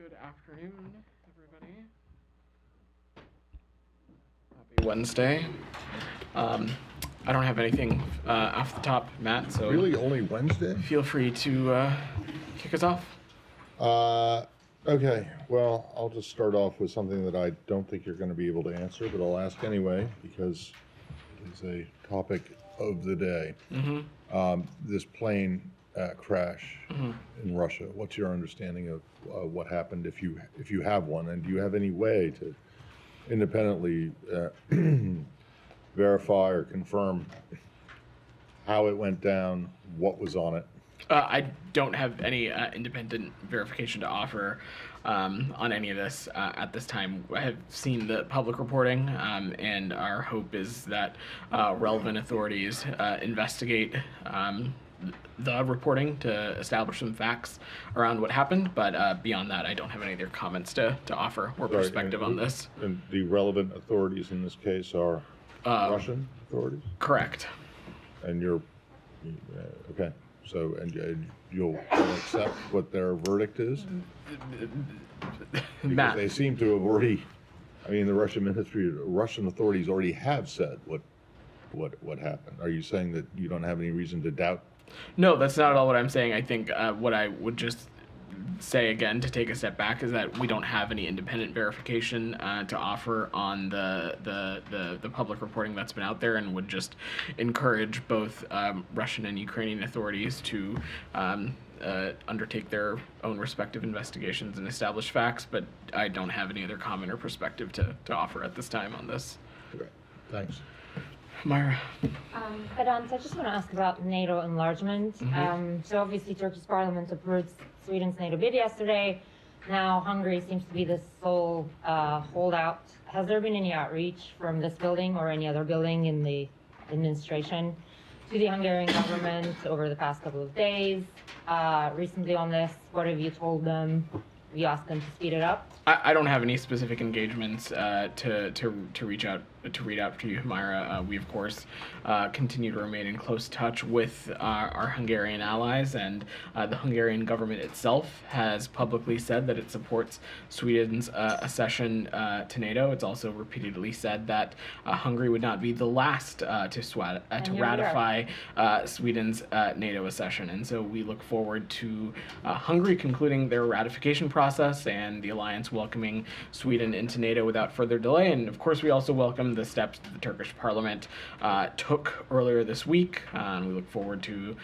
Good afternoon, everybody. Happy Wednesday. I don't have anything off the top, Matt, so Really, only Wednesday? feel free to kick us off. Okay, well, I'll just start off with something that I don't think you're going to be able to answer, but I'll ask anyway because it is a topic of the day. This plane crash in Russia. What's your understanding of what happened, if you have one, and do you have any way to independently verify or confirm how it went down, what was on it? I don't have any independent verification to offer on any of this at this time. I have seen the public reporting, and our hope is that relevant authorities investigate the reporting to establish some facts around what happened. But beyond that, I don't have any other comments to offer or perspective on this. And the relevant authorities in this case are Russian authorities? Correct. And you're, okay. So, and you'll accept what their verdict is? Because Matt, they seem to have already, I mean, the Russian authorities already have said what happened. Are you saying that you don't have any reason to doubt? No, that's not at all what I'm saying. I think what I would just say again, to take a step back, is that we don't have any independent verification to offer on the public reporting that's been out there, and would just encourage both Russian and Ukrainian authorities to undertake their own respective investigations and establish facts. But I don't have any other comment or perspective to offer at this time on this. Okay, thanks. Myra. So I just want to ask about NATO enlargement. So obviously Turkey's parliament approved Sweden's NATO bid yesterday. Now Hungary seems to be the sole holdout. Has there been any outreach from this building or any other building in the administration to the Hungarian government over the past couple of days recently on this? What have you told them? Have you asked them to speed it up? I don't have any specific engagements to reach out to read out to you, Myra. We of course continue to remain in close touch with our Hungarian allies, and the Hungarian government itself has publicly said that it supports Sweden's accession to NATO. It's also repeatedly said that Hungary would not be the last to ratify Sweden's NATO accession, and so we look forward to Hungary concluding their ratification process and the alliance welcoming Sweden into NATO without further delay. And of course, we also welcome the steps that the Turkish parliament took earlier this week. We look forward to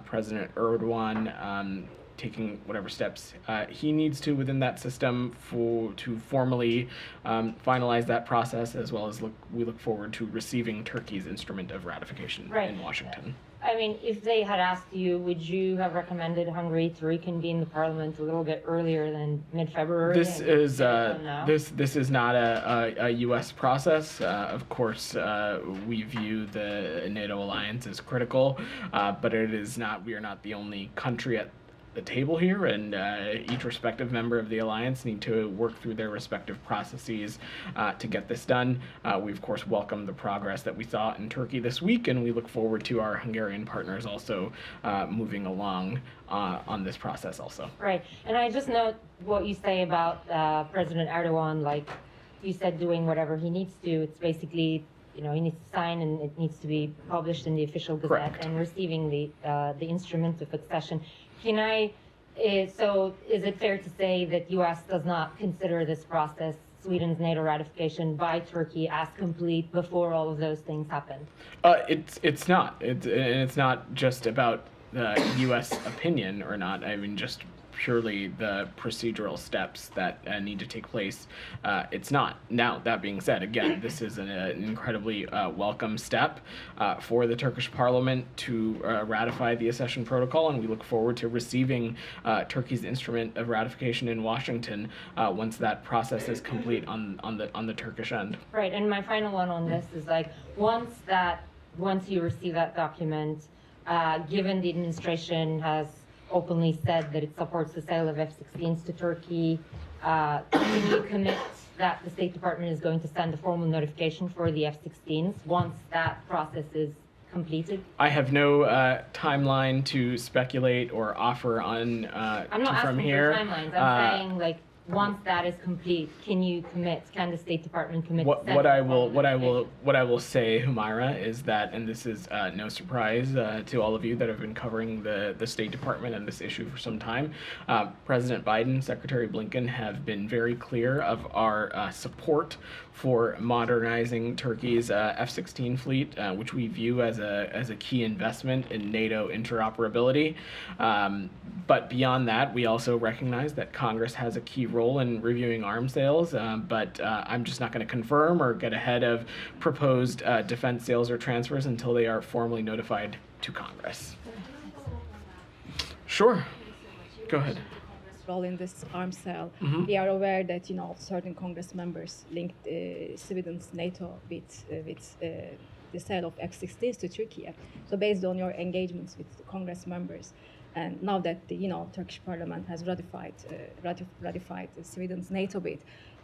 President Erdogan taking whatever steps he needs to within that system to formally finalize that process, as well as we look forward to receiving Turkey's instrument of ratification in Washington. I mean, if they had asked you, would you have recommended Hungary to reconvene the parliament a little bit earlier than mid-February? This is this is not a U.S. process. Of course, we view the NATO alliance as critical, but it is not. We are not the only country at the table here, and each respective member of the alliance need to work through their respective processes to get this done. We of course welcome the progress that we saw in Turkey this week, and we look forward to our Hungarian partners also moving along on this process also. Right, and I just note what you say about President Erdogan, like you said, doing whatever he needs to. It's basically, you know, he needs to sign, and it needs to be published in the official gazette. Correct. And receiving the instrument of accession. So is it fair to say that U.S. does not consider this process, Sweden's NATO ratification by Turkey, as complete before all of those things happen? It's not. It's not just about the U.S. opinion or not. I mean, just purely the procedural steps that need to take place. It's not. Now, that being said, again, this is an incredibly welcome step for the Turkish parliament to ratify the accession protocol, and we look forward to receiving Turkey's instrument of ratification in Washington once that process is complete on the Turkish end. Right, and my final one on this is like, once you receive that document, given the administration has openly said that it supports the sale of F-16s to Turkey, can you commit that the State Department is going to send a formal notification for the F-16s once that process is completed? I have no timeline to speculate or offer on I'm not from asking here. for timelines. I'm saying, like, once that is complete, can the State Department commit? What I will say, Humaira, is that, and this is no surprise to all of you that have been covering the State Department and this issue for some time, President Biden, Secretary Blinken have been very clear of our support for modernizing Turkey's F-16 fleet, which we view as a key investment in NATO interoperability. But beyond that, we also recognize that Congress has a key role in reviewing arms sales, but I'm just not going to confirm or get ahead of proposed defense sales or transfers until they are formally notified to Congress. Sure. Go ahead. Role in this arms sale. Mm-hmm. We are aware that certain Congress members linked Sweden's NATO with the sale of F-16s to Turkey. So based on your engagements with the Congress members, and now that the Turkish Parliament has ratified Sweden's NATO bid,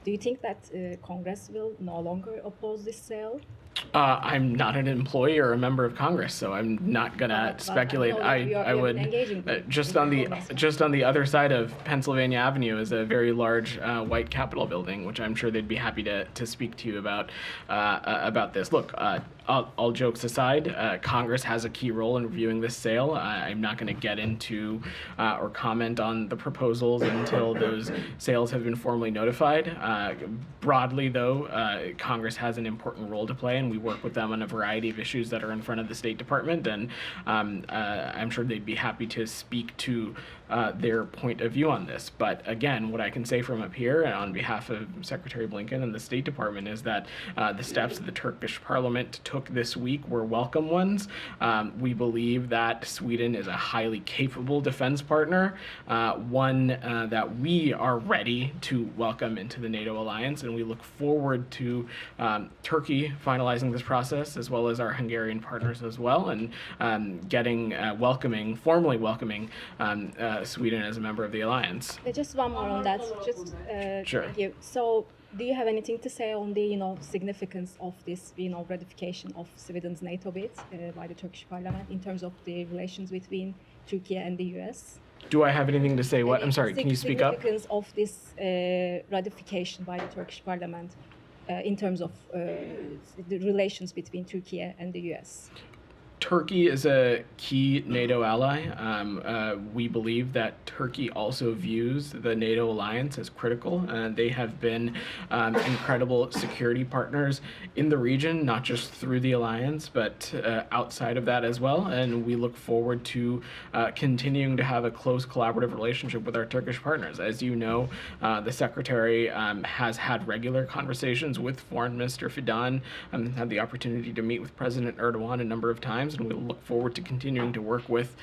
do you think that Congress will no longer oppose this sale? I'm not an employee or a member of Congress, so I'm not gonna speculate. I would just on the other side of Pennsylvania Avenue is a very large white Capitol building, which I'm sure they'd be happy to speak to you about this. Look, all jokes aside, Congress has a key role in reviewing this sale. I'm not going to get into or comment on the proposals until those sales have been formally notified. Broadly, though, Congress has an important role to play, and we work with them on a variety of issues that are in front of the State Department, and I'm sure they'd be happy to speak to their point of view on this. But again, what I can say from up here and on behalf of Secretary Blinken and the State Department is that the steps that the Turkish Parliament took this week were welcome ones. We believe that Sweden is a highly capable defense partner, one that we are ready to welcome into the NATO alliance, and we look forward to Turkey finalizing this process, as well as our Hungarian partners as well, and formally welcoming Sweden as a member of the alliance. Just one more on that. Sure. Thank you. So, do you have anything to say on the significance of this ratification of Sweden's NATO bid by the Turkish Parliament in terms of the relations between Turkey and the US? Do I have anything to say? What? I'm sorry. Can you speak up? Significance of this ratification by the Turkish Parliament in terms of the relations between Turkey and the US? Turkey is a key NATO ally. We believe that Turkey also views the NATO alliance as critical. They have been incredible security partners in the region, not just through the alliance, but outside of that as well. And we look forward to continuing to have a close collaborative relationship with our Turkish partners. As you know, the Secretary has had regular conversations with Foreign Minister Fidan, had the opportunity to meet with President Erdogan a number of times, and we look forward to continuing to work with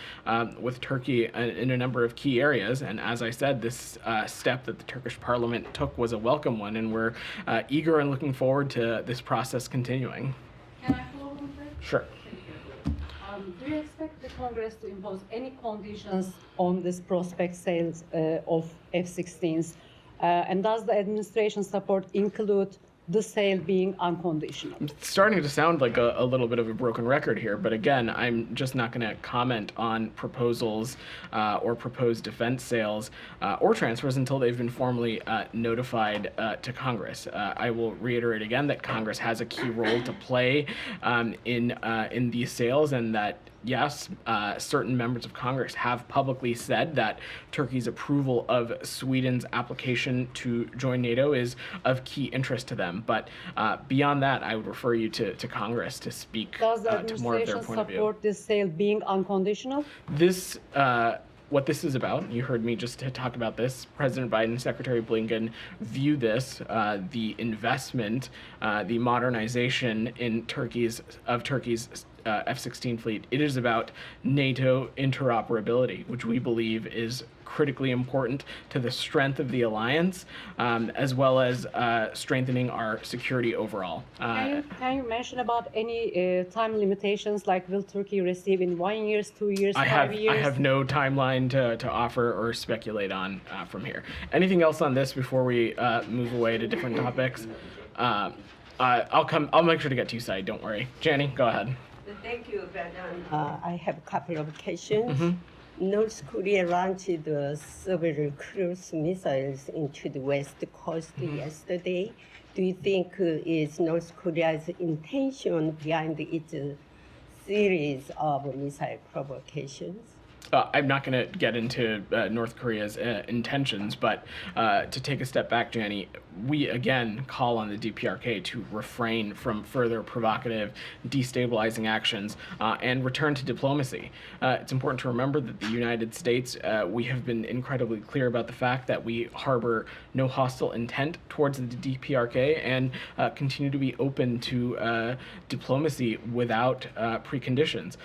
Turkey in a number of key areas. And as I said, this step that the Turkish Parliament took was a welcome one, and we're eager and looking forward to this process continuing. Can I follow on that? Sure. Do you expect the Congress to impose any conditions on this prospect sales of F-16s? And does the administration support include the sale being unconditional? I'm starting to sound like a little bit of a broken record here, but again, I'm just not going to comment on proposals or proposed defense sales or transfers until they've been formally notified to Congress. I will reiterate again that Congress has a key role to play in these sales, and that yes, certain members of Congress have publicly said that Turkey's approval of Sweden's application to join NATO is of key interest to them. But beyond that, I would refer you to Congress to speak to more of their point of view. Does the administration support this sale being unconditional? What this is about, you heard me just talk about this, President Biden, Secretary Blinken view this, the investment, the modernization in Turkey's F-16 fleet. It is about NATO interoperability, which we believe is critically important to the strength of the alliance, as well as strengthening our security overall. Can you mention about any time limitations, like will Turkey receive in 1 year, 2 years, 5 years? I have no timeline to offer or speculate on from here. Anything else on this before we move away to different topics? I'll make sure to get to you, Said, don't worry. Jani, go ahead. Thank you, Bedan. I have a couple of questions. North Korea launched several cruise missiles into the west coast yesterday. Do you think is North Korea's intention behind its series of missile provocations? I'm not going to get into North Korea's intentions, but to take a step back, Jani, we again call on the DPRK to refrain from further provocative, destabilizing actions and return to diplomacy. It's important to remember that the United States, we have been incredibly clear about the fact that we harbor no hostile intent towards the DPRK and continue to be open to diplomacy without preconditions.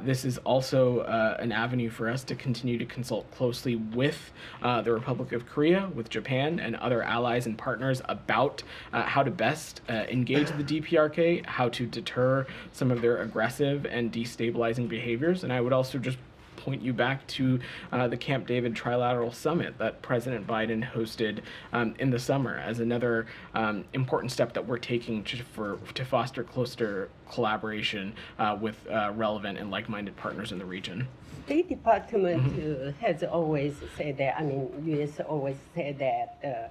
This is also an avenue for us to continue to consult closely with the Republic of Korea, with Japan, and other allies and partners about how to best engage the DPRK, how to deter some of their aggressive and destabilizing behaviors. And I would also just point you back to the Camp David Trilateral Summit that President Biden hosted in the summer as another important step that we're taking to foster closer collaboration with relevant and like-minded partners in the region. State Department has always said that, U.S. always said that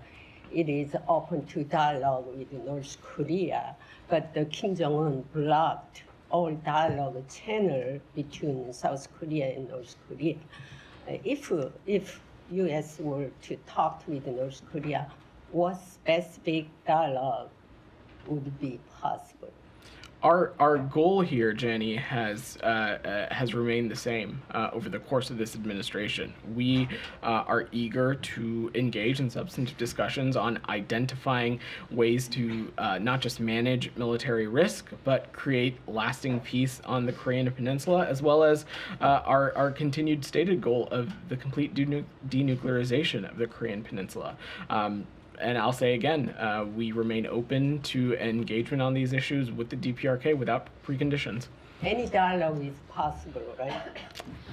it is open to dialogue with North Korea, but Kim Jong-un blocked all dialogue channel between South Korea and North Korea. If U.S. were to talk with North Korea, what specific dialogue would be possible? Our goal here, Jenny, has remained the same over the course of this administration. We are eager to engage in substantive discussions on identifying ways to not just manage military risk, but create lasting peace on the Korean Peninsula, as well as our continued stated goal of the complete denuclearization of the Korean Peninsula. And I'll say again, we remain open to engagement on these issues with the DPRK without preconditions. Any dialogue is possible, right?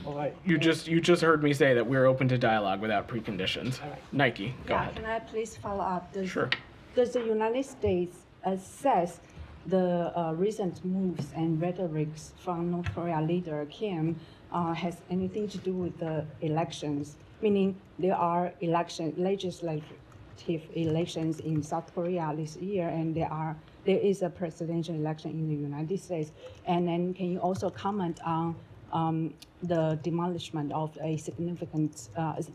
Or You just heard me say that we're open to dialogue without preconditions. All right. Nike, go ahead. Can I please follow up? Sure. Does the United States assess the recent moves and rhetorics from North Korea leader Kim has anything to do with the elections? Meaning there are legislative elections in South Korea this year, and there is a presidential election in the United States. And then can you also comment on the demolishment of a significant,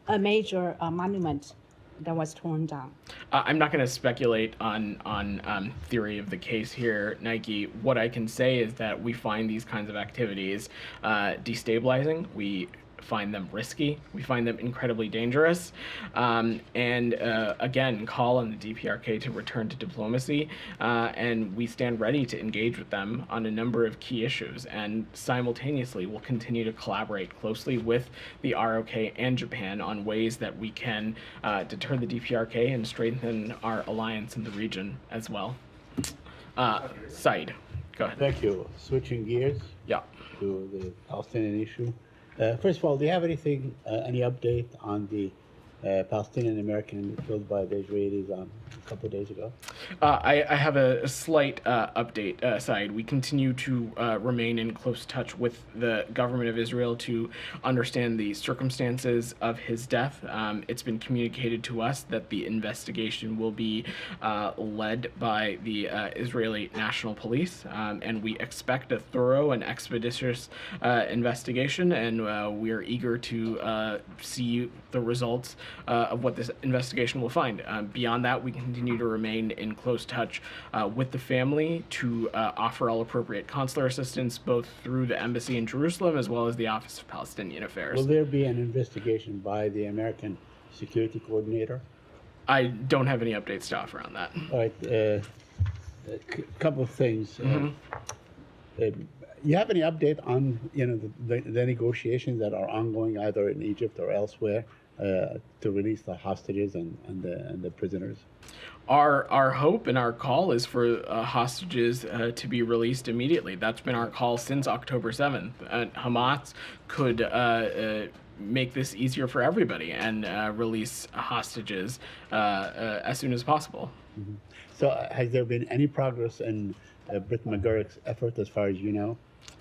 a major monument that was torn down? I'm not going to speculate on theory of the case here, Nike. What I can say is that we find these kinds of activities destabilizing. We find them risky. We find them incredibly dangerous. And again, call on the DPRK to return to diplomacy. And we stand ready to engage with them on a number of key issues. And simultaneously, we'll continue to collaborate closely with the ROK and Japan on ways that we can deter the DPRK and strengthen our alliance in the region as well. Said, go ahead. Thank you. Switching gears Yeah. to the Palestinian issue. First of all, do you have any update on the Palestinian American killed by the Israelis a couple of days ago? I have a slight update side. We continue to remain in close touch with the government of Israel to understand the circumstances of his death. It's been communicated to us that the investigation will be led by the Israeli National Police, and we expect a thorough and expeditious investigation, and we are eager to see the results of what this investigation will find. Beyond that, we continue to remain in close touch with the family to offer all appropriate consular assistance, both through the embassy in Jerusalem as well as the Office of Palestinian Affairs. Will there be an investigation by the American security coordinator? I don't have any updates to offer on that. All right, a couple of things. You have any update on the negotiations that are ongoing either in Egypt or elsewhere to release the hostages and the prisoners? Our hope and our call is for hostages to be released immediately. That's been our call since October 7th. Hamas could make this easier for everybody and release hostages as soon as possible. So has there been any progress in Britt McGurk's effort as far as you know?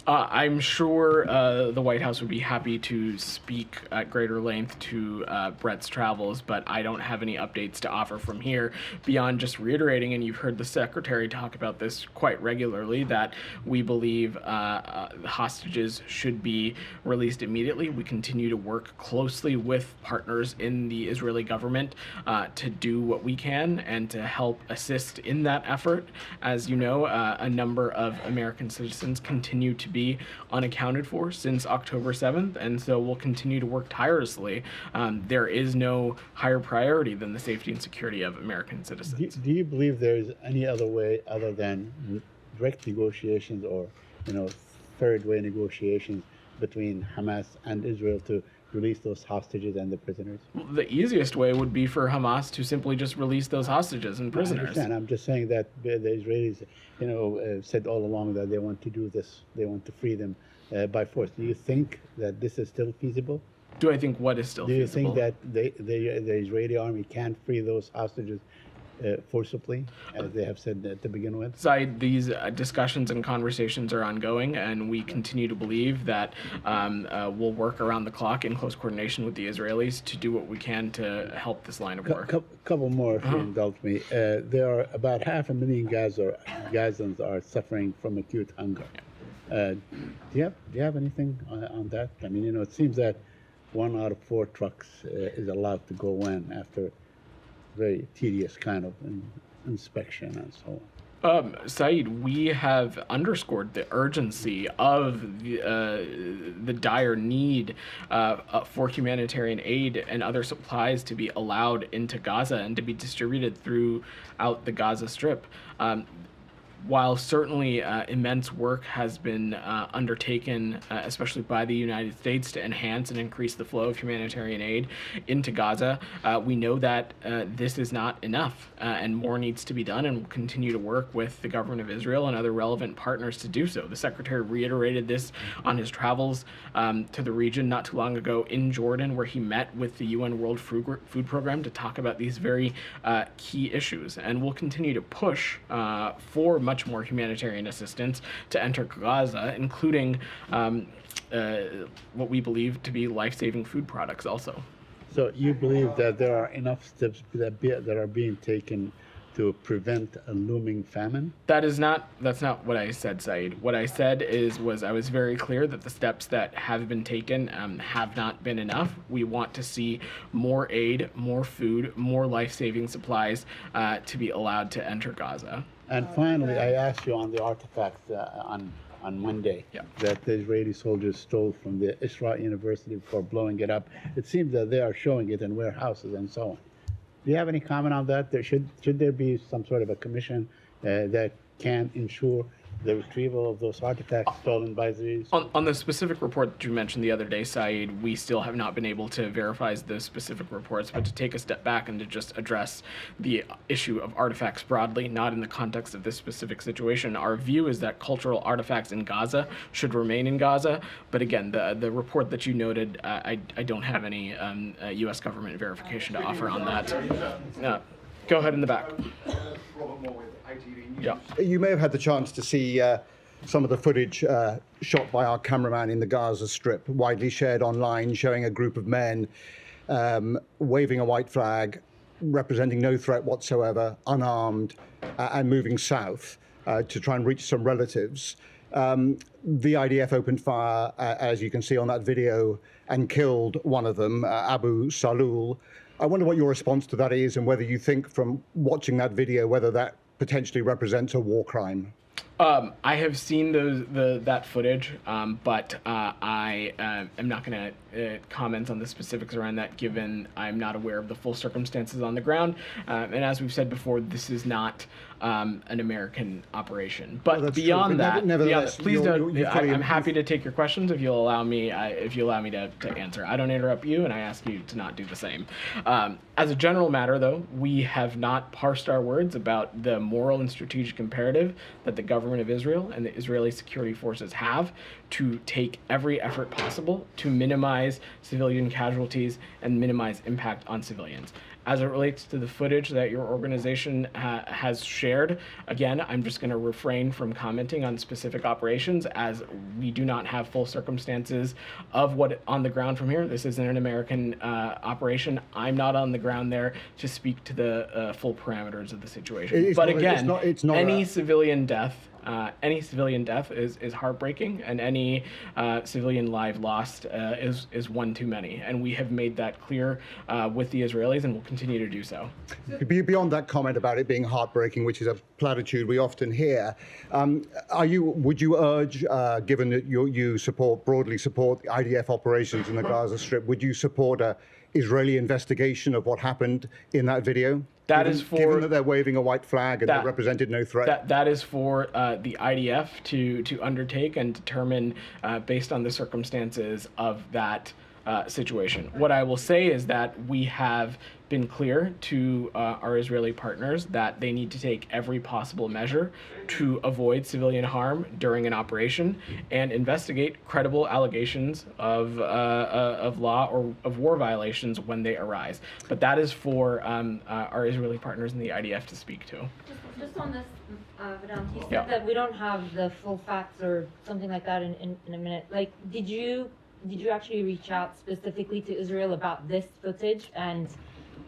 I'm sure the White House would be happy to speak at greater length to Brett's travels, but I don't have any updates to offer from here beyond just reiterating, and you've heard the Secretary talk about this quite regularly, that we believe hostages should be released immediately. We continue to work closely with partners in the Israeli government to do what we can and to help assist in that effort. As you know, a number of American citizens continue to be unaccounted for since October 7th, and so we'll continue to work tirelessly. There is no higher priority than the safety and security of American citizens. Do you believe there is any other way other than direct negotiations or, third way negotiations between Hamas and Israel to release those hostages and the prisoners? The easiest way would be for Hamas to simply just release those hostages and prisoners. I understand. I'm just saying that the Israelis, said all along that they want to do this. They want to free them by force. Do you think that this is still feasible? Do I think what is still feasible? Do you think that the Israeli army can free those hostages forcibly, as they have said to begin with? Side, these discussions and conversations are ongoing, and we continue to believe that we'll work around the clock in close coordination with the Israelis to do what we can to help this line of work. Couple more, if you indulge me. There are about 500,000 Gazans are suffering from acute hunger. Do you have anything on that? I mean, it seems that 1 out of 4 trucks is allowed to go in after very tedious kind of inspection and so on. Saeed, we have underscored the urgency of the dire need for humanitarian aid and other supplies to be allowed into Gaza and to be distributed throughout the Gaza Strip. While certainly immense work has been undertaken, especially by the United States, to enhance and increase the flow of humanitarian aid into Gaza, we know that this is not enough, and more needs to be done, and we'll continue to work with the government of Israel and other relevant partners to do so. The Secretary reiterated this on his travels to the region not too long ago in Jordan, where he met with the UN World Food Program to talk about these very key issues, and we'll continue to push for much more humanitarian assistance to enter Gaza, including what we believe to be life-saving food products also. So you believe that there are enough steps that are being taken to prevent a looming famine? That's not what I said, Saeed. What I said was I was very clear that the steps that have been taken have not been enough. We want to see more aid, more food, more life-saving supplies to be allowed to enter Gaza. And finally, I asked you on the artifacts on Monday that the Israeli soldiers stole from the Isra University before blowing it up. It seems that they are showing it in warehouses and so on. Do you have any comment on that? Should there be some sort of a commission that can ensure the retrieval of those artifacts stolen by Israelis? On the specific report that you mentioned the other day, Saeed, we still have not been able to verify those specific reports, but to take a step back and to just address the issue of artifacts broadly, not in the context of this specific situation, our view is that cultural artifacts in Gaza should remain in Gaza. But again, the report that you noted, I don't have any U.S. government verification to offer on that. Go ahead in the back. Yeah. You may have had the chance to see some of the footage shot by our cameraman in the Gaza Strip, widely shared online, showing a group of men waving a white flag, representing no threat whatsoever, unarmed, and moving south to try and reach some relatives. The IDF opened fire, as you can see on that video, and killed one of them, Abu Salul. I wonder what your response to that is, and whether you think from watching that video whether that potentially represents a war crime. I have seen that footage, but I am not going to comment on the specifics around that, given I'm not aware of the full circumstances on the ground. And as we've said before, this is not an American operation. But beyond that, please don't. I'm happy to take your questions if you'll allow me. To answer. I don't interrupt you, and I ask you to not do the same. As a general matter, though, we have not parsed our words about the moral and strategic imperative that the government of Israel and the Israeli security forces have to take every effort possible to minimize civilian casualties and minimize impact on civilians. As it relates to the footage that your organization has shared shared. Again, I'm just going to refrain from commenting on specific operations as we do not have full circumstances of what on the ground from here. This isn't an American operation. I'm not on the ground there to speak to the full parameters of the situation. But again, any civilian death is heartbreaking, and any civilian life lost is one too many. And we have made that clear with the Israelis, and will continue to do so. Beyond that comment about it being heartbreaking, which is a platitude we often hear, would you urge, given that you broadly support the IDF operations in the Gaza Strip, would you support a Israeli investigation of what happened in that video? Given that they're waving a white flag and that represented no threat. That is for the IDF to undertake and determine based on the circumstances of that situation. What I will say is that we have been clear to our Israeli partners that they need to take every possible measure to avoid civilian harm during an operation and investigate credible allegations of law or of war violations when they arise. But that is for our Israeli partners in the IDF to speak to. Just on this, Vedant, you said that we don't have the full facts or something like that in a minute. Like, did you actually reach out specifically to Israel about this footage and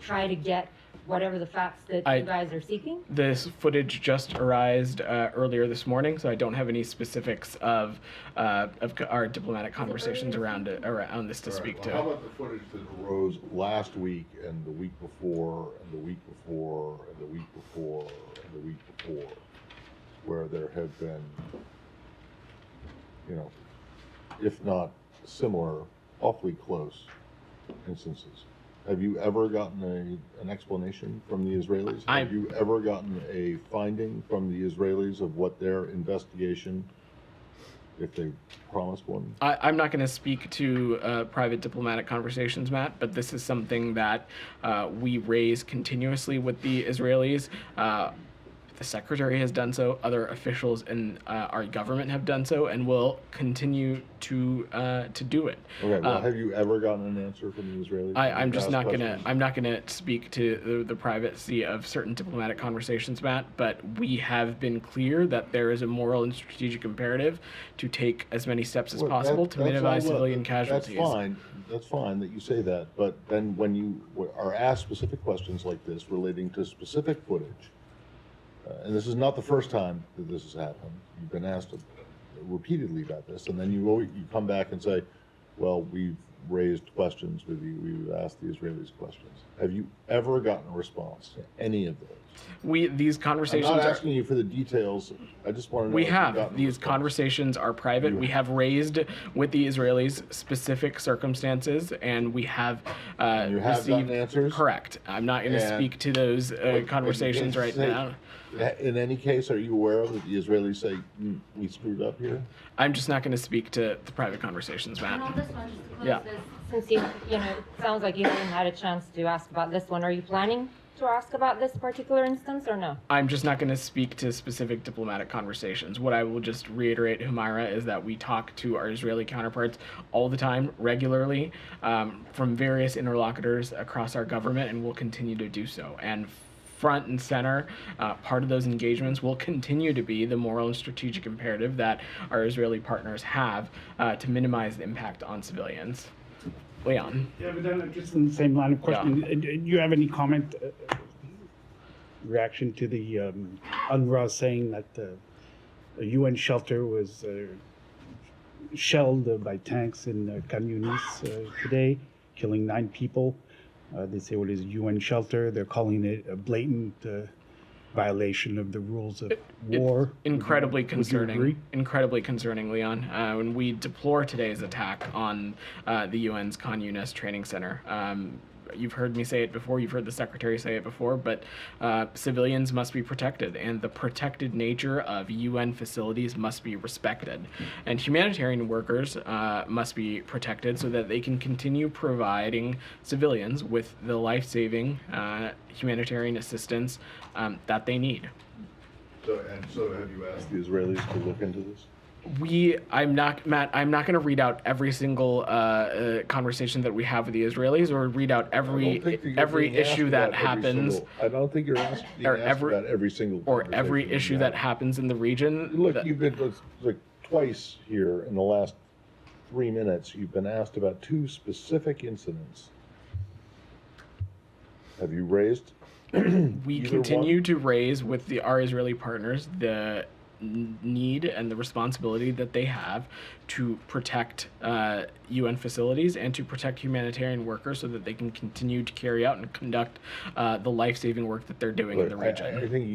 try to get whatever the facts that you guys are seeking? This footage just arrived earlier this morning, so I don't have any specifics of our diplomatic conversations around this to speak to. How about the footage that arose last week and the week before and the week before and the week before and the week before, where there have been, if not similar, awfully close instances? Have you ever gotten an explanation from the Israelis? Have you ever gotten a finding from the Israelis of what their investigation, if they promised one? I'm not going to speak to private diplomatic conversations, Matt, but this is something that we raise continuously with the Israelis. The secretary has done so, other officials in our government have done so, and will continue to do it. Okay. Well, have you ever gotten an answer from the Israelis? I'm just not gonna. I'm not gonna speak to the privacy of certain diplomatic conversations, Matt. But we have been clear that there is a moral and strategic imperative to take as many steps as possible to minimize civilian casualties. That's fine. That's fine that you say that. But then when you are asked specific questions like this relating to specific footage. And this is not the first time that this has happened. You've been asked repeatedly about this, and then you come back and say, well, we've raised questions with you, we've asked the Israelis questions. Have you ever gotten a response to any of those? These conversations I'm not asking you for the details. I just want to know. We have. These conversations are private. We have raised with the Israelis specific circumstances, and we have you have received gotten answers? Correct. I'm not going to speak to those conversations right now. In any case, are you aware of that the Israelis say, we screwed up here? I'm just not going to speak to the private conversations, Matt. And on this one, just to close this, since it sounds like you haven't had a chance to ask about this one, are you planning to ask about this particular instance or no? I'm just not going to speak to specific diplomatic conversations. What I will just reiterate, Humaira, is that we talk to our Israeli counterparts all the time, regularly, from various interlocutors across our government, and will continue to do so. And front and center, part of those engagements will continue to be the moral and strategic imperative that our Israeli partners have to minimize the impact on civilians. Leon. Yeah, but then just in the same line of question, do you have any comment, reaction to the UNRWA saying that a UN shelter was shelled by tanks in Khan Yunis today, killing 9 people? They say it is a UN shelter. They're calling it a blatant violation of the rules of war. It's incredibly concerning. Would you agree? Incredibly concerning, Leon. When we deplore today's attack on the UN's Khan Yunis Training Center. You've heard me say it before, you've heard the Secretary say it before, but civilians must be protected, and the protected nature of UN facilities must be respected. And humanitarian workers must be protected so that they can continue providing civilians with the life-saving humanitarian assistance that they need. So have you asked the Israelis to look into this? I'm not going to read out every single conversation that we have with the Israelis, or read out every issue that happens. I don't think you're asked about every single or every conversation issue you that have. happens in the region. Look, you've been like twice here in the last 3 minutes. You've been asked about 2 specific incidents. Have you raised? We either continue one? to raise with our Israeli partners the need and the responsibility that they have to protect UN facilities and to protect humanitarian workers so that they can continue to carry out and conduct the life-saving work that they're doing in the region. I think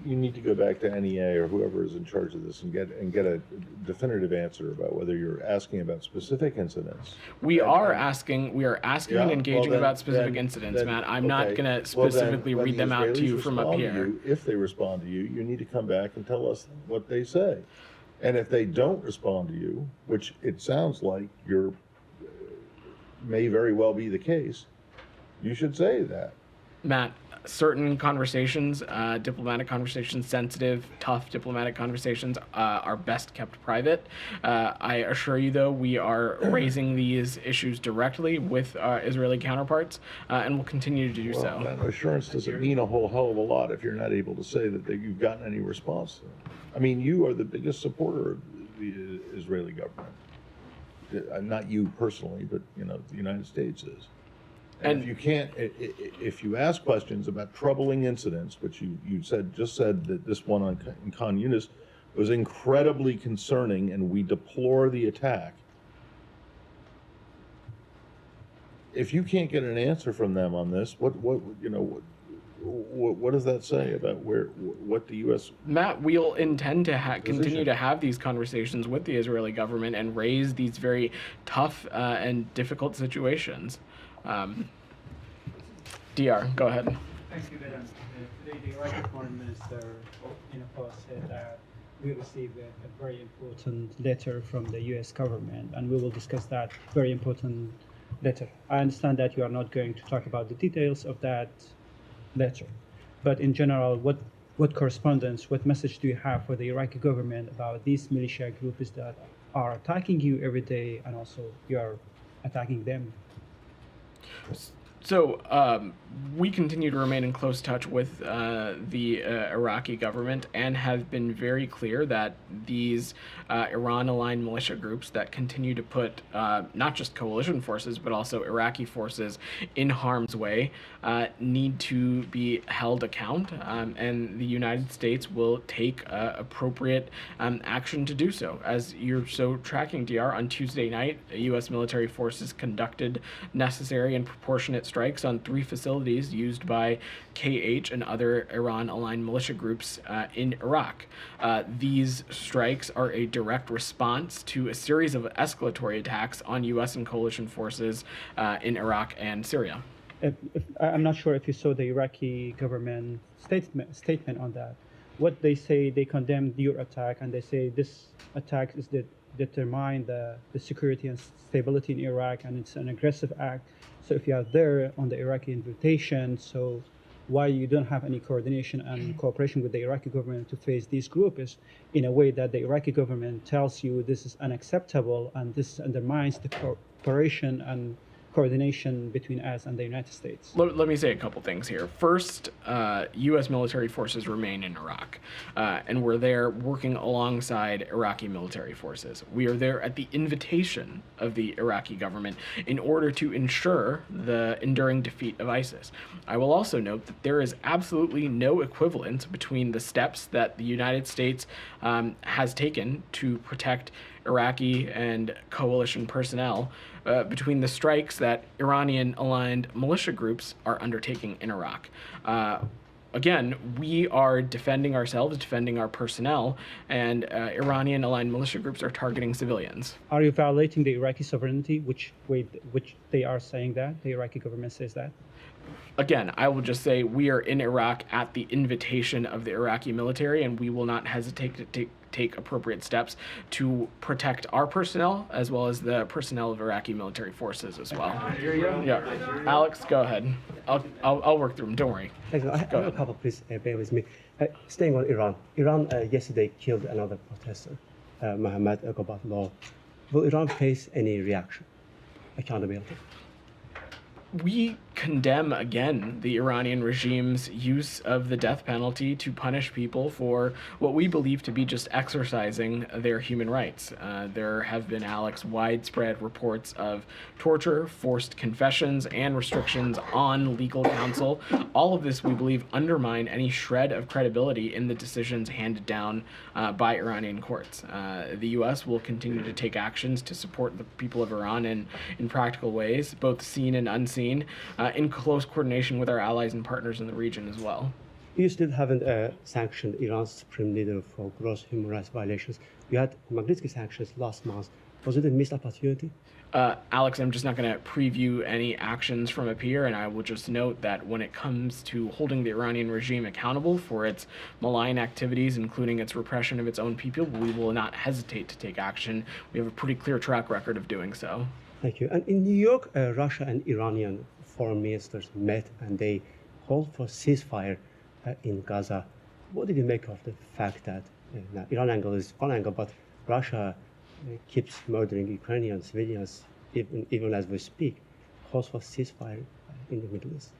you need to go back to NEA or whoever is in charge of this and get a definitive answer about whether you're asking about specific incidents. We are asking and engaging about specific incidents, Matt. I'm not going to specifically read them out to you from up here. If they respond to you, you need to come back and tell us what they say. And if they don't respond to you, which it sounds like may very well be the case, you should say that. Matt, certain conversations, diplomatic conversations, sensitive, tough diplomatic conversations, are best kept private. I assure you, though, we are raising these issues directly with Israeli counterparts, and will continue to do so. That assurance doesn't mean a whole hell of a lot if you're not able to say that you've gotten any response to them. I mean, you are the biggest supporter of the Israeli government. Not you personally, but the United States is. And if you ask questions about troubling incidents, which you just said that this one in Khan Yunis was incredibly concerning, and we deplore the attack. If you can't get an answer from them on this, what does that say about what the U.S. Matt, we'll intend to continue to have these conversations with the Israeli government and raise these very tough and difficult situations. DR, go ahead. Thank you, Vedan. Today, the Iraqi Foreign Minister in a post said that we received a very important letter from the U.S. government, and we will discuss that very important letter. I understand that you are not going to talk about the details of that letter, but in general, what correspondence, what message do you have for the Iraqi government about these militia groups that are attacking you every day, and also you are attacking them? So we continue to remain in close touch with the Iraqi government and have been very clear that these Iran-aligned militia groups that continue to put not just coalition forces but also Iraqi forces in harm's way need to be held account, and the United States will take appropriate action to do so. As you're tracking, DR, on Tuesday night, U.S. military forces conducted necessary and proportionate strikes on 3 facilities used by KH and other Iran-aligned militia groups in Iraq. These strikes are a direct response to a series of escalatory attacks on U.S. and coalition forces in Iraq and Syria. I'm not sure if you saw the Iraqi government statement on that. What they say, they condemned your attack, and they say this attack is determine the security and stability in Iraq, and it's an aggressive act. So if you are there on the Iraqi invitation, so why you don't have any coordination and cooperation with the Iraqi government to face these groups in a way that the Iraqi government tells you this is unacceptable and this undermines the cooperation and coordination between us and the United States? Let me say a couple things here. First, U.S. military forces remain in Iraq, and we're there working alongside Iraqi military forces. We are there at the invitation of the Iraqi government in order to ensure the enduring defeat of ISIS. I will also note that there is absolutely no equivalence between the steps that the United States has taken to protect Iraqi and coalition personnel between the strikes that Iranian-aligned militia groups are undertaking in Iraq. Again, we are defending ourselves, defending our personnel, and Iranian-aligned militia groups are targeting civilians. Are you violating the Iraqi sovereignty, which they are saying that? The Iraqi government says that? Again, I will just say we are in Iraq at the invitation of the Iraqi military, and we will not hesitate to take appropriate steps to protect our personnel as well as the personnel of Iraqi military forces as well. Yeah, Alex, go ahead. I'll work through them. Don't worry. Thank you. I have a couple, please bear with me. Staying on Iran. Iran yesterday killed another protester. Mohammed law. Will Iran face any reaction, accountability? We condemn again the Iranian regime's use of the death penalty to punish people for what we believe to be just exercising their human rights. There have been, Alex, widespread reports of torture, forced confessions, and restrictions on legal counsel. All of this, we believe, undermine any shred of credibility in the decisions handed down by Iranian courts. The U.S. will continue to take actions to support the people of Iran in practical ways, both seen and unseen, in close coordination with our allies and partners in the region as well. You still haven't sanctioned Iran's supreme leader for gross human rights violations. You had Magnitsky sanctions last month. Was it a missed opportunity? Alex, I'm just not going to preview any actions from up here, and I will just note that when it comes to holding the Iranian regime accountable for its malign activities, including its repression of its own people, we will not hesitate to take action. We have a pretty clear track record of doing so. Thank you. And in New York, Russia and Iranian foreign ministers met and they called for ceasefire in Gaza. What did you make of the fact that Iran angle is one angle, but Russia keeps murdering Ukrainian civilians even as we speak, calls for ceasefire in the Middle East?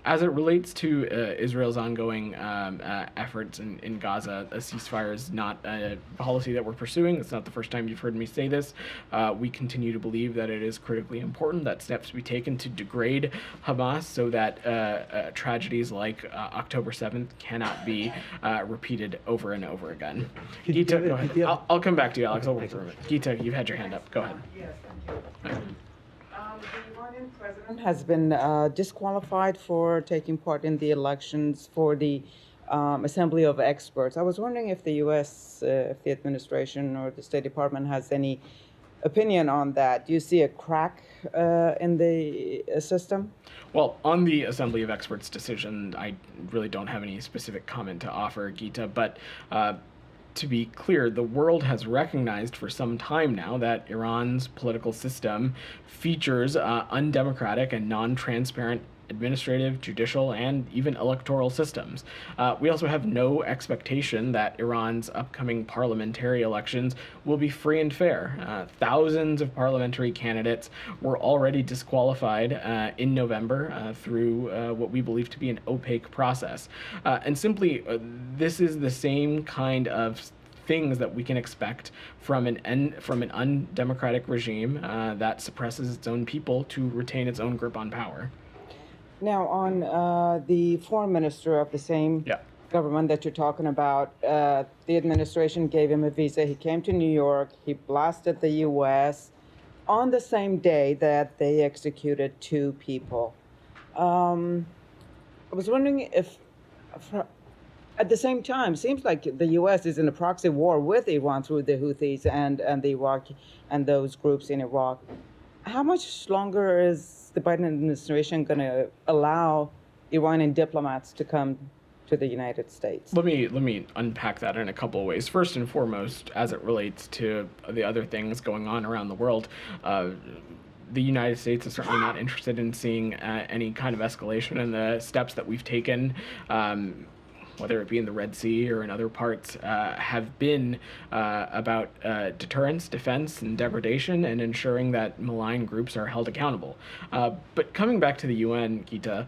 As it relates to Israel's ongoing efforts in Gaza, a ceasefire is not a policy that we're pursuing. It's not the first time you've heard me say this. We continue to believe that it is critically important that steps be taken to degrade Hamas so that tragedies like October 7th cannot be repeated over and over again. Gita, go ahead. I'll come back to you, Alex. I'll work through it. Gita, you've had your hand up. Go ahead. Yes, thank you. The Iranian president has been disqualified for taking part in the elections for the Assembly of Experts. I was wondering if the U.S., if the administration or the State Department has any opinion on that. Do you see a crack in the system? Well, on the Assembly of Experts decision, I really don't have any specific comment to offer, Gita, but to be clear, the world has recognized for some time now that Iran's political system features undemocratic and non-transparent administrative, judicial, and even electoral systems. We also have no expectation that Iran's upcoming parliamentary elections will be free and fair. Thousands of parliamentary candidates were already disqualified in November through what we believe to be an opaque process. And simply, this is the same kind of things that we can expect from an undemocratic regime that suppresses its own people to retain its own grip on power. Now, on the foreign minister of the same government that you're talking about, the administration gave him a visa. He came to New York. He blasted the U.S. on the same day that they executed 2 people. I was wondering if, at the same time, seems like the U.S. is in a proxy war with Iran through the Houthis and the Iraq and those groups in Iraq. How much longer is the Biden administration going to allow Iranian diplomats to come to the United States? Let me unpack that in a couple of ways. First and foremost, as it relates to the other things going on around the world, the United States is certainly not interested in seeing any kind of escalation in the steps that we've taken, whether it be in the Red Sea or in other parts, have been about deterrence, defense, and degradation, and ensuring that malign groups are held accountable. But coming back to the UN, Gita,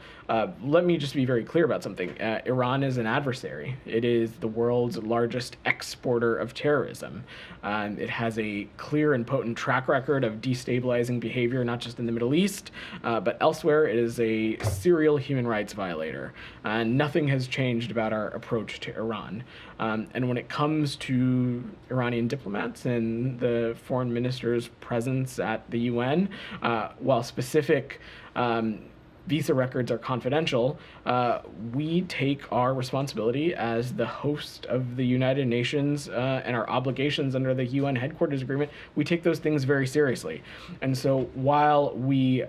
let me just be very clear about something. Iran is an adversary. It is the world's largest exporter of terrorism. It has a clear and potent track record of destabilizing behavior, not just in the Middle East, but elsewhere. It is a serial human rights violator. Nothing has changed about our approach to Iran. And when it comes to Iranian diplomats and the foreign minister's presence at the UN, while specific visa records are confidential, we take our responsibility as the host of the United Nations and our obligations under the UN headquarters agreement, we take those things very seriously. And so while we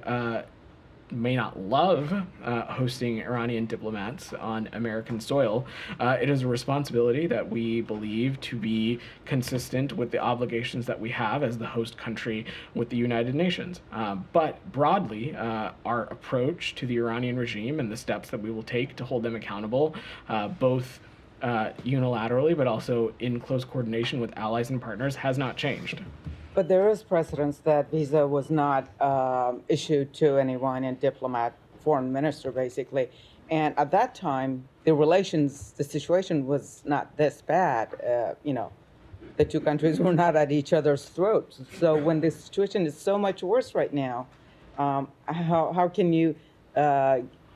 may not love hosting Iranian diplomats on American soil, it is a responsibility that we believe to be consistent with the obligations that we have as the host country with the United Nations. But broadly, our approach to the Iranian regime and the steps that we will take to hold them accountable, both unilaterally, but also in close coordination with allies and partners, has not changed. But there is precedence that visa was not issued to an Iranian diplomat, foreign minister, basically. And at that time, the situation was not this bad. The two countries were not at each other's throats. So when the situation is so much worse right now, how can you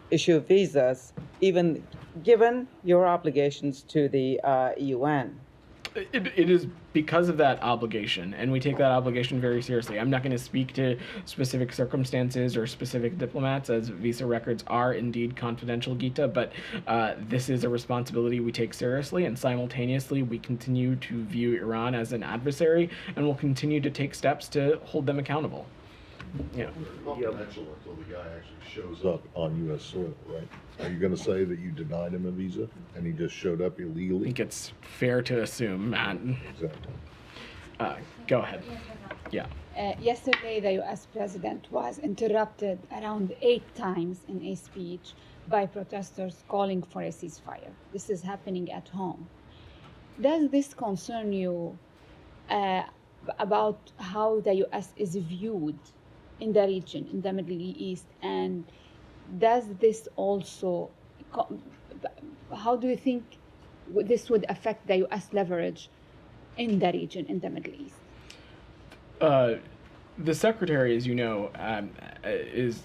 issue visas, even given your obligations to the UN? It is because of that obligation, and we take that obligation very seriously. I'm not going to speak to specific circumstances or specific diplomats, as visa records are indeed confidential, Gita, but this is a responsibility we take seriously, and simultaneously we continue to view Iran as an adversary, and will continue to take steps to hold them accountable. Confidential until the guy actually shows up on U.S. soil, right? Are you going to say that you denied him a visa and he just showed up illegally? I think it's fair to assume, Matt. Exactly. Go ahead. Yeah. Yesterday, the U.S. president was interrupted around 8 times in a speech by protesters calling for a ceasefire. This is happening at home. Does this concern you about how the U.S. is viewed in the region, in the Middle East, and does this also, how do you think this would affect the U.S. leverage in the region, in the Middle East? The secretary, as you know, is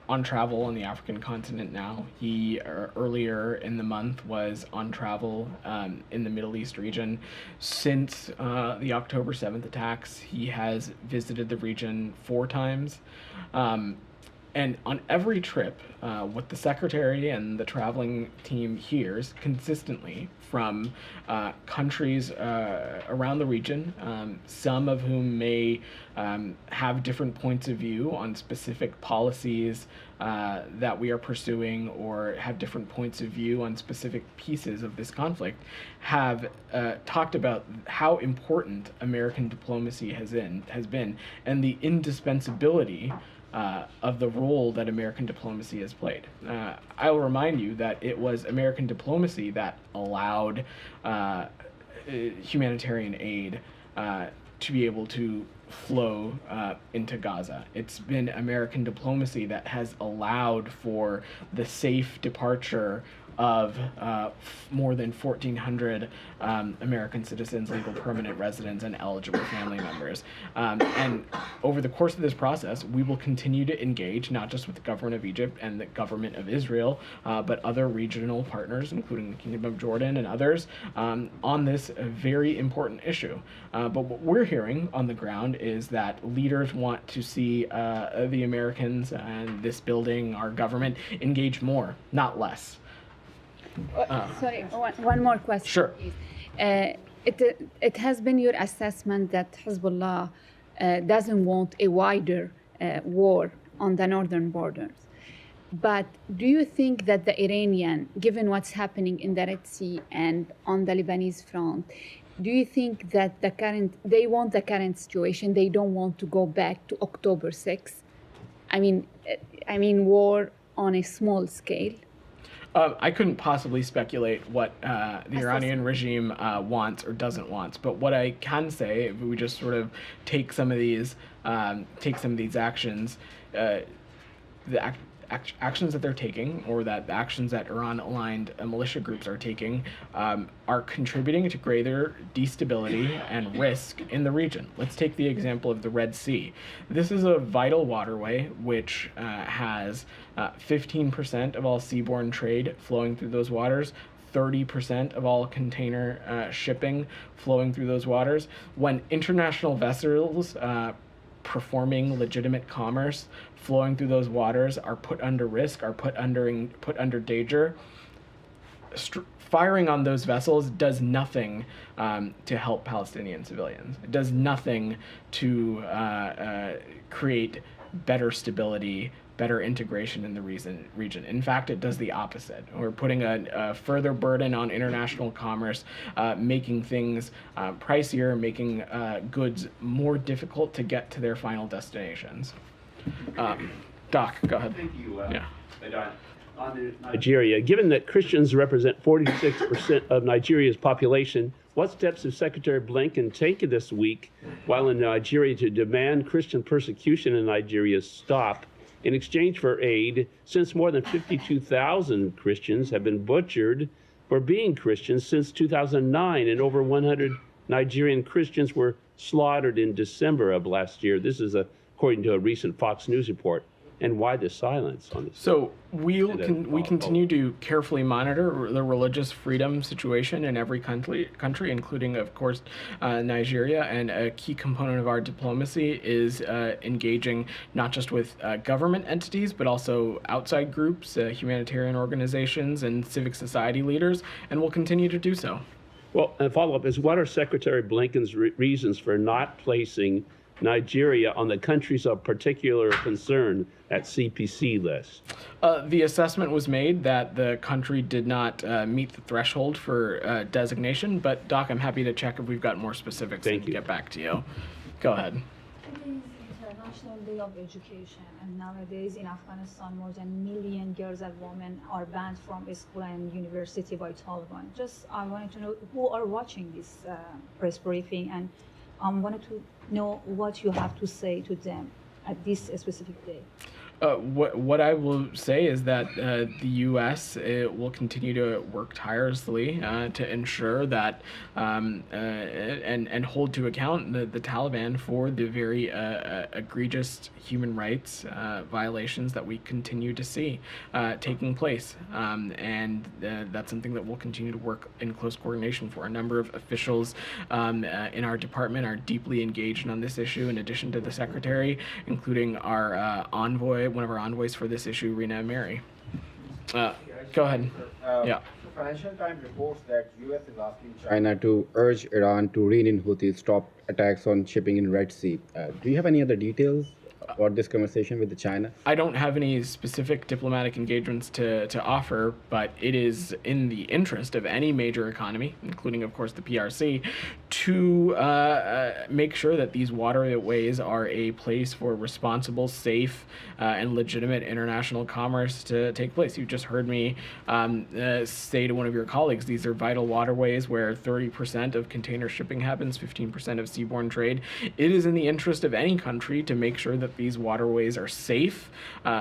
on travel on the African continent now. He earlier in the month was on travel in the Middle East region. Since the October 7th attacks, he has visited the region 4 times. And on every trip, what the secretary and the traveling team hears consistently from countries around the region, some of whom may have different points of view on specific policies that we are pursuing, or have different points of view on specific pieces of this conflict, have talked about how important American diplomacy has been, and the indispensability of the role that American diplomacy has played. I will remind you that it was American diplomacy that allowed humanitarian aid to be able to flow into Gaza. It's been American diplomacy that has allowed for the safe departure of more than 1,400 American citizens, legal permanent residents, and eligible family members. And over the course of this process, we will continue to engage not just with the government of Egypt and the government of Israel, but other regional partners, including the Kingdom of Jordan and others, on this very important issue. But what we're hearing on the ground is that leaders want to see the Americans and this building, our government, engage more, not less. Sorry, one more question. Sure. Please. It has been your assessment that Hezbollah doesn't want a wider war on the northern borders. But do you think that the Iranian, given what's happening in the Red Sea and on the Lebanese front, do you think that they want the current situation, they don't want to go back to October 6th? I mean war on a small scale? I couldn't possibly speculate what the Iranian regime wants or doesn't want, but what I can say, if we just sort of take some of these actions, the actions that they're taking, or that the actions that Iran-aligned militia groups are taking, are contributing to greater destability and risk in the region. Let's take the example of the Red Sea. This is a vital waterway which has 15% of all seaborne trade flowing through those waters, 30% of all container shipping flowing through those waters. When international vessels performing legitimate commerce flowing through those waters are put under risk, are put under danger, firing on those vessels does nothing to help Palestinian civilians. It does nothing to create better stability, better integration in the region. In fact, it does the opposite. We're putting a further burden on international commerce, making things pricier, making goods more difficult to get to their final destinations. Doc, go ahead. Thank you. Yeah. Don. on Nigeria. Given that Christians represent 46% of Nigeria's population, what steps has Secretary Blinken taken this week while in Nigeria to demand Christian persecution in Nigeria stop in exchange for aid, since more than 52,000 Christians have been butchered for being Christians since 2009, and over 100 Nigerian Christians were slaughtered in December of last year? This is according to a recent Fox News report. And why the silence on this? So we continue to carefully monitor the religious freedom situation in every country, including, of course, Nigeria. And a key component of our diplomacy is engaging not just with government entities, but also outside groups, humanitarian organizations, and civic society leaders, and we'll continue to do so. Well, a follow-up is, what are Secretary Blinken's reasons for not placing Nigeria on the countries of particular concern at CPC list? The assessment was made that the country did not meet the threshold for designation, but Doc, I'm happy to check if we've got more specifics and get back to you. Go ahead. It is International Day of Education, and nowadays in Afghanistan, more than 1 million girls and women are banned from school and university by Taliban. Just I wanted to know who are watching this press briefing, and wanted to know what you have to say to them at this specific day. What I will say is that the U.S. will continue to work tirelessly to ensure that and hold to account the Taliban for the very egregious human rights violations that we continue to see taking place, and that's something that we'll continue to work in close coordination for. A number of officials in our department are deeply engaged on this issue, in addition to the Secretary, including our envoy, one of our envoys for this issue, Rina Mary. Go ahead. Yeah. Financial Times reports that U.S. is asking China to urge Iran to rein in Houthis, stop attacks on shipping in Red Sea. Do you have any other details about this conversation with China? I don't have any specific diplomatic engagements to offer, but it is in the interest of any major economy, including, of course, the PRC, to make sure that these waterways are a place for responsible, safe, and legitimate international commerce to take place. You just heard me say to one of your colleagues, these are vital waterways where 30% of container shipping happens, 15% of seaborne trade. It is in the interest of any country to make sure that these waterways are safe,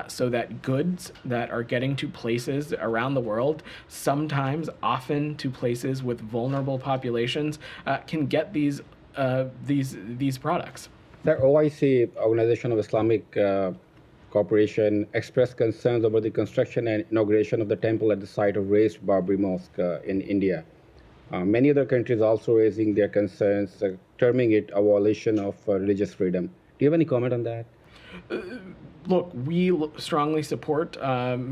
so that goods that are getting to places around the world, sometimes, often to places with vulnerable populations, can get these products. The OIC, Organization of Islamic Cooperation, expressed concerns over the construction and inauguration of the temple at the site of raised Babri Mosque in India. Many other countries also raising their concerns, terming it a violation of religious freedom. Do you have any comment on that? Look, we strongly support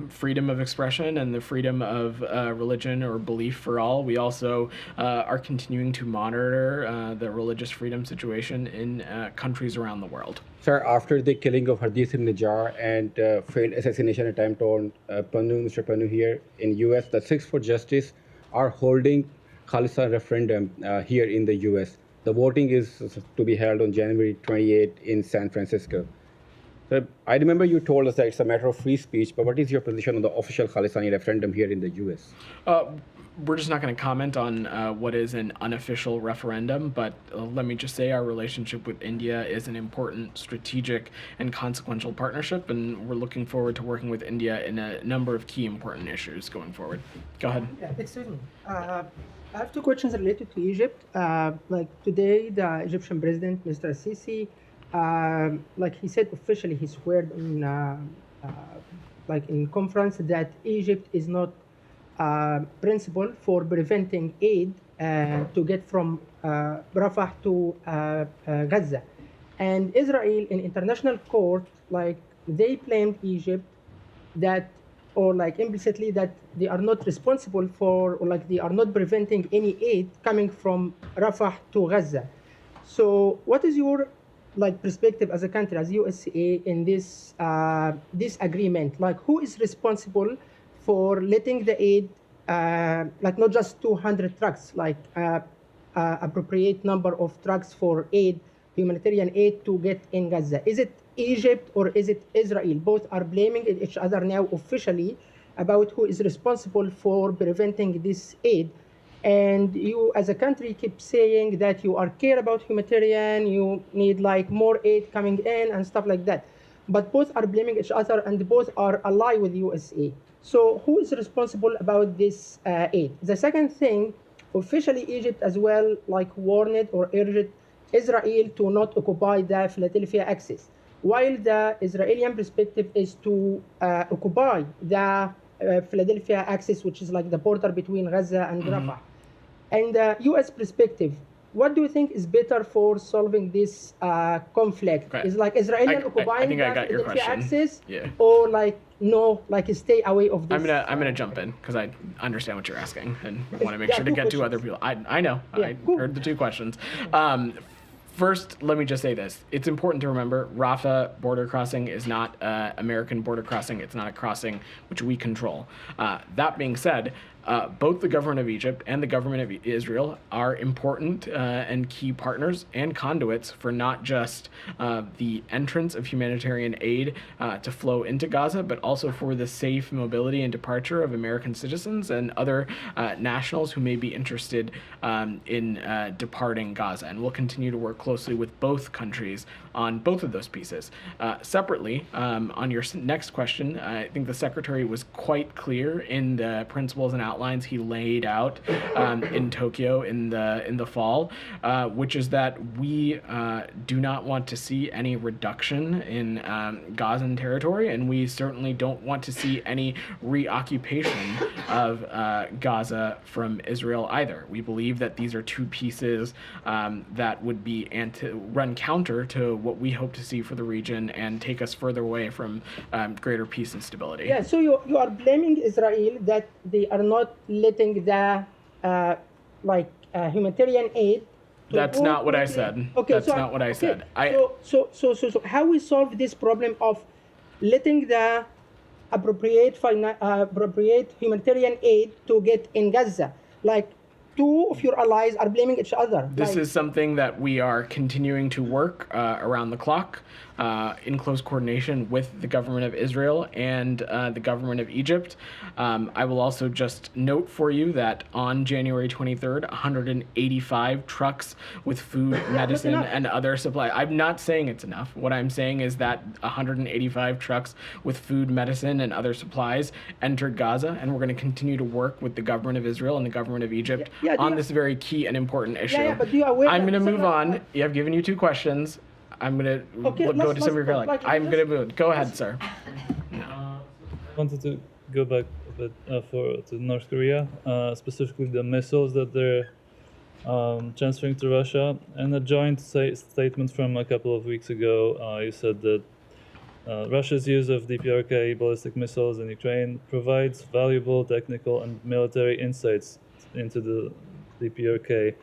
freedom of expression and the freedom of religion or belief for all. We also are continuing to monitor the religious freedom situation in countries around the world. Sir, after the killing of Hardeep Singh Nijjar and failed assassination attempt on Mr. Pannu here in U.S., the Six for Justice are holding Khalistan referendum here in the U.S. The voting is to be held on January 28 in San Francisco. So I remember you told us that it's a matter of free speech, but what is your position on the official Khalistani referendum here in the U.S.? We're just not going to comment on what is an unofficial referendum, but let me just say our relationship with India is an important strategic and consequential partnership, and we're looking forward to working with India in a number of key important issues going forward. Go ahead. Yeah, excuse me. I have two questions related to Egypt. Like today, the Egyptian president, Mr. Sisi, like he said officially, he swore in like in conference that Egypt is not principle for preventing aid to get from Rafah to Gaza. And Israel in international court, like they blamed Egypt that, or like implicitly that they are not responsible for, or like they are not preventing any aid coming from Rafah to Gaza. So what is your like perspective as a country, as USA, in this this agreement? Like who is responsible for letting the aid, like not just 200 trucks, like appropriate number of trucks for aid, humanitarian aid to get in Gaza? Is it Egypt or is it Israel? Both are blaming each other now officially about who is responsible for preventing this aid. And you, as a country, keep saying that you are care about humanitarian, you need like more aid coming in and stuff like that. But both are blaming each other, and both are ally with USA. So who is responsible about this aid? The second thing, officially Egypt as well, like warned or urged Israel to not occupy the Philadelphia Axis, while the Israeli perspective is to occupy the Philadelphia Axis, which is like the border between Gaza and Rafah. And the U.S. perspective, what do you think is better for solving this conflict? Okay. Is like Israeli occupying the Philadelphia Axis, or like no, like stay away of this? I'm gonna jump in because I understand what you're asking and want to make sure to get to other people. I know. I heard the two questions. First, let me just say this. It's important to remember Rafah border crossing is not American border crossing. It's not a crossing which we control. That being said, both the government of Egypt and the government of Israel are important and key partners and conduits for not just the entrance of humanitarian aid to flow into Gaza, but also for the safe mobility and departure of American citizens and other nationals who may be interested in departing Gaza. And we'll continue to work closely with both countries on both of those pieces. Separately, on your next question, I think the Secretary was quite clear in the principles and outlines he laid out in Tokyo in the fall, which is that we do not want to see any reduction in Gazan territory, and we certainly don't want to see any reoccupation of Gaza from Israel either. We believe that these are two pieces that would be run counter to what we hope to see for the region and take us further away from greater peace and stability. Yeah, so you are blaming Israel that they are not letting the humanitarian aid. That's not what I said. Okay, that's not what I said. So how we solve this problem of letting the appropriate humanitarian aid to get in Gaza? Like, two of your allies are blaming each other. This is something that we are continuing to work around the clock in close coordination with the government of Israel and the government of Egypt. I will also just note for you that on January 23rd, 185 trucks with food, medicine, and other supply. I'm not saying it's enough. What I'm saying is that 185 trucks with food, medicine, and other supplies entered Gaza, and we're going to continue to work with the government of Israel and the government of Egypt on this very key and important issue. But you are aware I'm going to move on. I've given you two questions. I'm going to go to some of your colleagues. I'm going to move. Go ahead, sir. I wanted to go back a bit to North Korea, specifically the missiles that they're transferring to Russia. In a joint statement from a couple of weeks ago, you said that Russia's use of DPRK ballistic missiles in Ukraine provides valuable technical and military insights into the DPRK.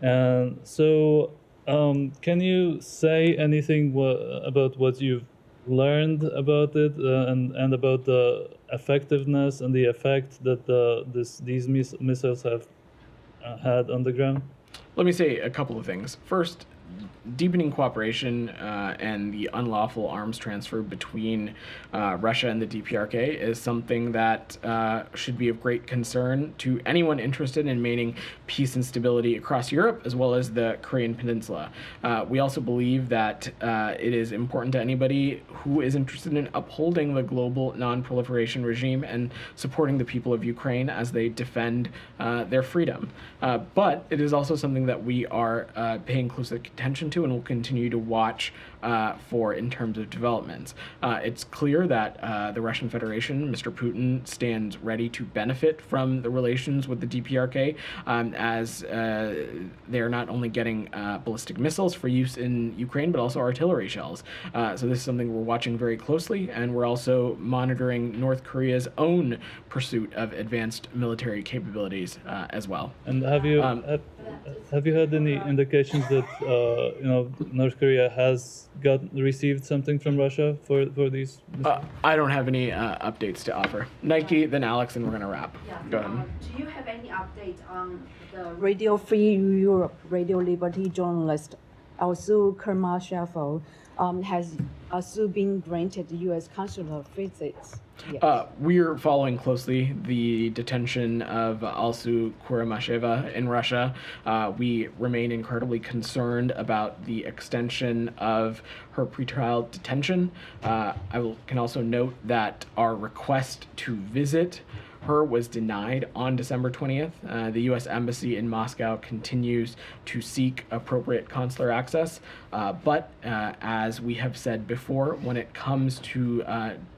And so, can you say anything about what you've learned about it and about the effectiveness and the effect that these missiles have had on the ground? Let me say a couple of things. First, deepening cooperation and the unlawful arms transfer between Russia and the DPRK is something that should be of great concern to anyone interested in maintaining peace and stability across Europe as well as the Korean Peninsula. We also believe that it is important to anybody who is interested in upholding the global non-proliferation regime and supporting the people of Ukraine as they defend their freedom. But it is also something that we are paying close attention to and will continue to watch for in terms of developments. It's clear that the Russian Federation, Mr. Putin, stands ready to benefit from the relations with the DPRK as they are not only getting ballistic missiles for use in Ukraine, but also artillery shells. So this is something we're watching very closely, and we're also monitoring North Korea's own pursuit of advanced military capabilities as well. And have you had any indications that North Korea has received something from Russia for these? I don't have any updates to offer. Nike, then Alex, and we're going to wrap. Go ahead. Do you have any update on the Radio Free Europe, Radio Liberty journalist also Kurmashevo, has also been granted U.S. consular visits. Yes. We're following closely the detention of Alsu Kuramasheva in Russia. We remain incredibly concerned about the extension of her pretrial detention. Can also note that our request to visit her was denied on December 20th. The U.S. Embassy in Moscow continues to seek appropriate consular access, but as we have said before, when it comes to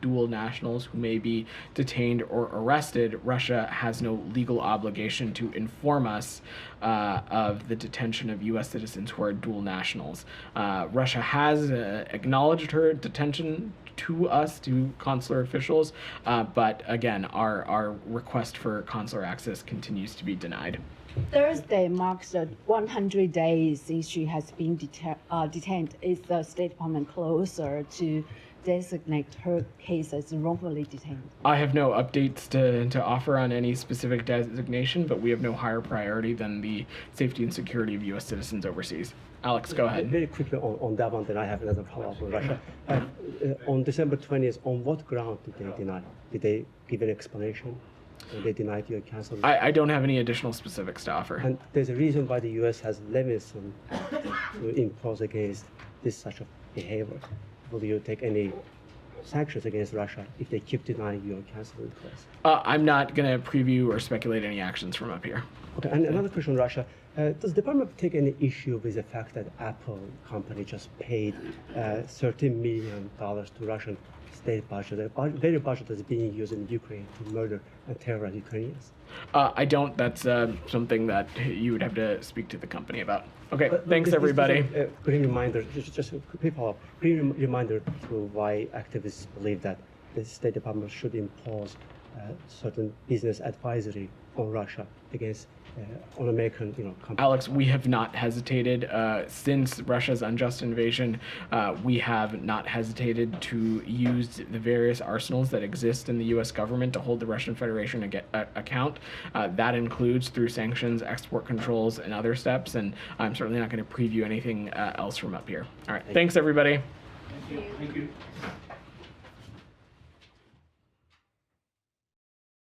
dual nationals who may be detained or arrested, Russia has no legal obligation to inform us of the detention of U.S. citizens who are dual nationals. Russia has acknowledged her detention to us, to consular officials, but again, our request for consular access continues to be denied. Thursday marks 100 days since she has been detained. Is the State Department closer to designate her case as wrongfully detained? I have no updates to offer on any specific designation, but we have no higher priority than the safety and security of U.S. citizens overseas. Alex, go ahead. Very quickly on that one, then I have another follow-up on Russia. On December 20th, on what ground did they deny? Did they give an explanation? They denied your cancel? I don't have any additional specifics to offer. And there's a reason why the U.S. has levied some to impose against this such of behavior. Will you take any sanctions against Russia if they keep denying your cancel request? I'm not going to preview or speculate any actions from up here. Okay, and another question on Russia. Does the department take any issue with the fact that Apple company just paid $13 million to Russian state budget, the very budget that's being used in Ukraine to murder and terrorize Ukrainians? I don't. That's something that you would have to speak to the company about. Okay, thanks everybody. Green reminder, just a quick follow-up. Green reminder to why activists believe that the State Department should impose certain business advisory on Russia against on American, companies. Alex, we have not hesitated since Russia's unjust invasion. We have not hesitated to use the various arsenals that exist in the U.S. government to hold the Russian Federation account. That includes through sanctions, export controls, and other steps. And I'm certainly not going to preview anything else from up here. All right, thanks everybody. Thank you.